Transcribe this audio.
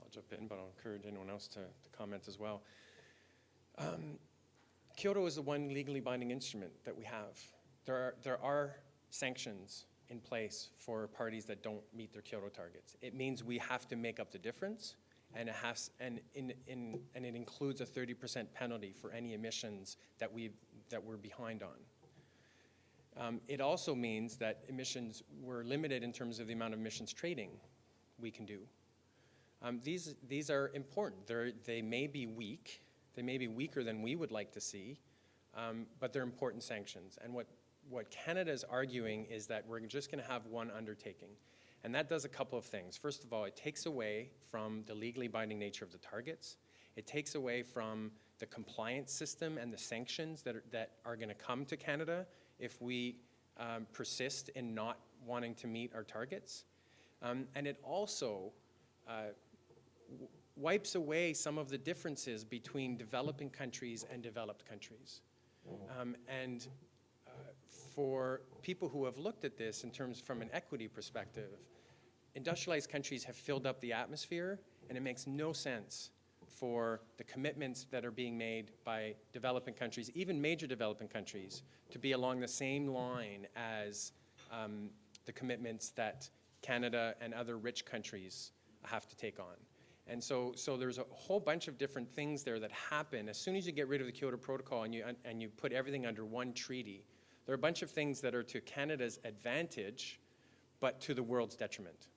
I'll jump in, but I'll encourage anyone else to comment as well. Kyoto is the one legally binding instrument that we have. There are sanctions in place for parties that don't meet their Kyoto targets. It means we have to make up the difference, and it includes a 30% penalty for any emissions that we're behind on. It also means that emissions were limited in terms of the amount of emissions trading we can do. These are important. They may be weak. They may be weaker than we would like to see, but they're important sanctions. And what Canada is arguing is that we're just going to have one undertaking. And that does a couple of things. First of all, it takes away from the legally binding nature of the targets. It takes away from the compliance system and the sanctions that are going to come to Canada if we persist in not wanting to meet our targets. And it also wipes away some of the differences between developing countries and developed countries. For people who have looked at this in terms from an equity perspective, industrialized countries have filled up the atmosphere, and it makes no sense for the commitments that are being made by developing countries, even major developing countries, to be along the same line as the commitments that Canada and other rich countries have to take on. And so there's a whole bunch of different things there that happen. As soon as you get rid of the Kyoto Protocol and you put everything under one treaty, there are a bunch of things that are to Canada's advantage, but to the world's detriment.